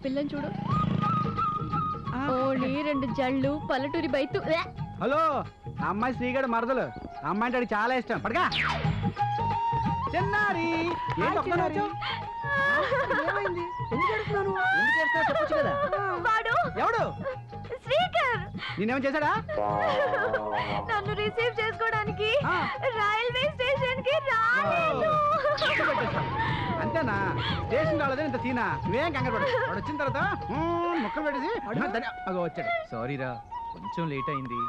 పిల్లని చూడు. ఓన్లీ 2 జళ్ళు పల్లెటూరి బైతు. హలో, అమ్మాయి శ్రీగడ మరదలు. అమ్మాయి అంటే చాలా ఇష్టం. పడగా చిన్నారి చెప్పొచ్చు కదా. ఎవడు నేనేమో చేశాడా? నన్ను రిసీవ్ చేసుకోవడానికి రైల్వే స్టేషన్ కి రాలేదు. అంతేనా? స్టేషన్ రాలేదని ఇంత సీనా? నువ్వేం కంగారు పడు. వాడు వచ్చిన తర్వాత ముక్కలు పెట్టేసి వచ్చాడు. సారీరా, కొంచెం లేట్ అయింది.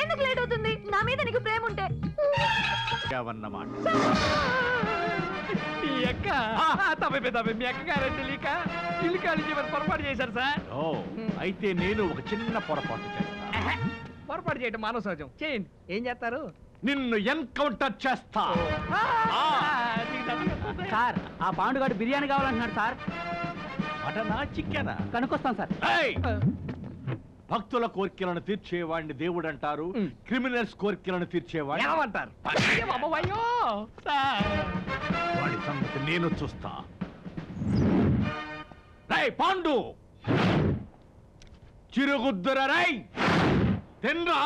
ఎందుకు లేట్ అవుతుంది? నా మీద నీకు ప్రేమ ఉంటే. మీ అక్క గారని తెలియక ఇల్లు కాలించి పొరపాటు చేశారు సార్. అయితే నేను ఒక చిన్న పొరపాటు చేస్తా. పొరపాటు చేయడం మానవ సహజం. చేయండి. ఏం చేస్తారు? నిన్ను ఎన్కౌంటర్ చేస్తా. సార్, ఆ పాండుగాడు బిర్యానీ కావాలంటున్నాడు సార్. మటనా చికెనా కనుక్కొస్తాం సార్. భక్తుల కోరికలను తీర్చేవాడిని దేవుడు అంటారు, క్రిమినల్స్ కోరికలను తీర్చేవాడిని ఏమంటారు? వాడి సంగతి నేను చూస్తా. రై పాండు, చిరుగుద్దుర రై తిన్రా.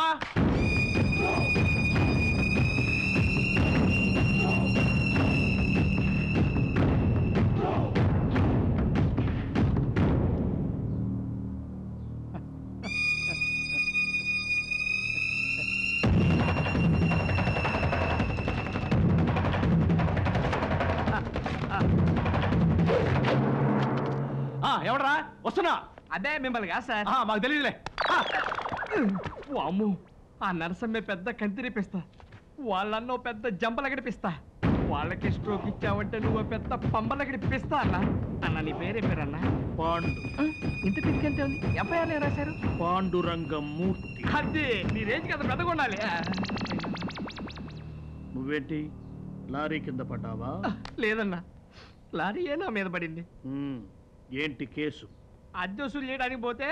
ఎవడరా వస్తున్నా? అదే మిమ్మల్ని కాదు సార్. మాకు తెలియదులే. అమ్ము, ఆ నరసమ్మే పెద్ద కంతిరిపిస్తా, వాళ్ళన్నో పెద్ద జంపలగడిపిస్తా. వాళ్ళకి స్ట్రోక్ ఇచ్చావంటే నువ్వు పెద్ద పంబలగడిపిస్తా అన్న. అన్న నీ పేరే పేరన్నా? పాండు. ఇంత పిక్కంతే ఉంది. ఎఫ్ఐఆర్ రాశారు పాండురంగమూర్తి. అదే నీ రేంజ్ కదా పెద్దగొండాలి. నువ్వేంటి లారీ కింద పడ్డావా? లేదన్నా, లారీయే నా మీద పడింది. ఏంటి కేసు? అద్దె వసూలు చేయడానికి పోతే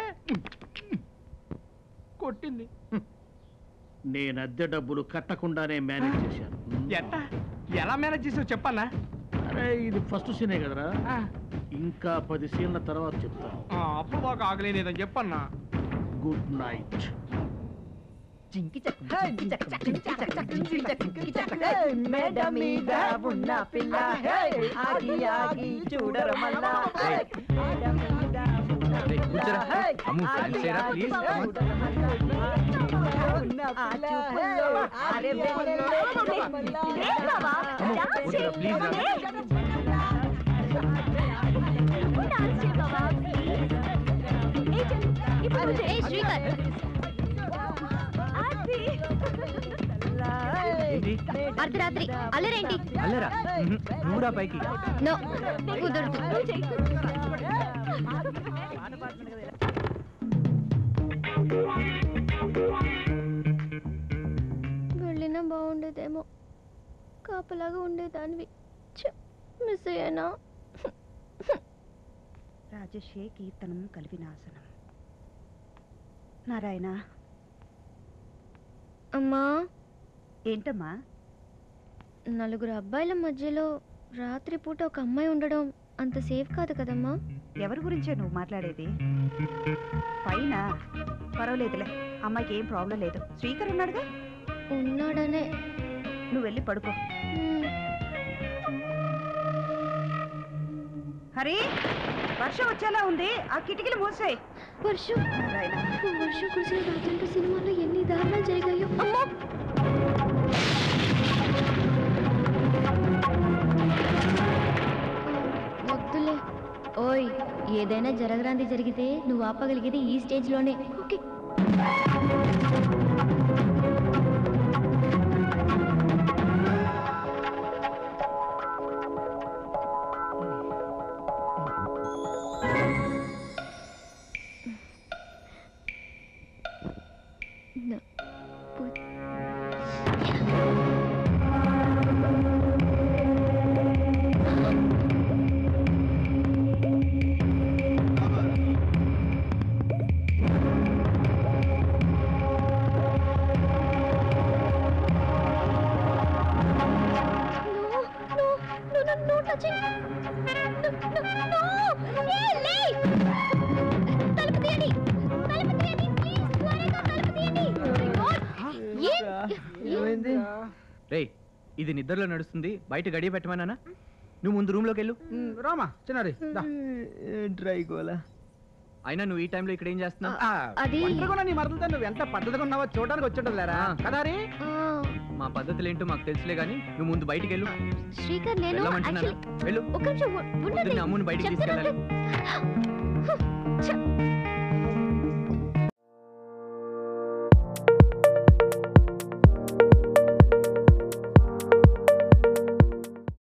కొట్టింది. నేను అద్దె డబ్బులు కట్టకుండానే మేనేజ్ చేశాను. ఎట్టా? ఎలా మేనేజ్ చేసావు చెప్పన్నా? అరే ఇది ఫస్ట్ సీనే కదరా, ఇంకా 10 సీన్ల తర్వాత చెప్తాను. అప్పుడు దాకా ఆగలేదని చెప్పన్నా. Good night. మేడ మీద ఉన్న పిల్ల ఆగి ఆగి చూడరు మళ్ళా. అర్ధరాత్రి అల్లరేంటి? అల్లరా? నూరా పైకి నో కుదరదు. వెళ్ళినా బాగుండేదేమో, కాపలాగా ఉండేదానివి. మిస్ అయ్యానా? రాజశే కీర్తనం కలిపి నాశనం. నారాయణ. అమ్మా. ఏంటమ్మా? 4 అబ్బాయిల మధ్యలో రాత్రిపూట ఒక అమ్మాయి ఉండడం అంత సేఫ్ కాదు కదమ్మా. ఎవరి గురించే నువ్వు మాట్లాడేది? పైన పర్వాలేదులే, అమ్మాయికి ఏం ప్రాబ్లం లేదు. శ్రీకర్ ఉన్నాడుగా. ఉన్నాడనే. నువ్వు వెళ్ళి పడుకో. హరి, వర్షం వచ్చేలా ఉంది, ఆ కిటికీలు మూసాయి. వర్షం కురిసిన రాత్రి సినిమాలో ఎన్ని దారుణాలు జరిగాయో. అమ్మా, వద్దులే. ఓయ్, ఏదైనా జరగరాంది జరిగితే నువ్వు ఆపగలిగేది ఈ స్టేజ్లోనే. ఓకే. No touching. No. రేయ్ ఇది నిద్రలో నడుస్తుంది, బయట గడియ పెట్టమన్నానా? నువ్వు ముందు రూమ్లోకి వెళ్ళు. రామా చిన్నారి దా. ట్రై గోలా. అయినా నువ్వు ఈ టైంలో ఇక్కడ ఏం చేస్తున్నావు? అది ఒంటరిగా నీ మరదలతో నువ్వు ఎంత పద్ధతిగా ఉన్నావో చూడడానికి వచ్చి లేరా కదారి. మా పద్ధతులు ఏంటో మాకు తెలుసులే గానీ నువ్వు ముందు బయటికి వెళ్ళు. శ్రీకర్ నేను వెళ్ళమంటున్నానా? వెళ్ళు. ఒక నిమిషం ఉండండి. పొద్దున్నే అమ్ముని బయటికి చెప్తాను. తీసుకెళ్ళాలి.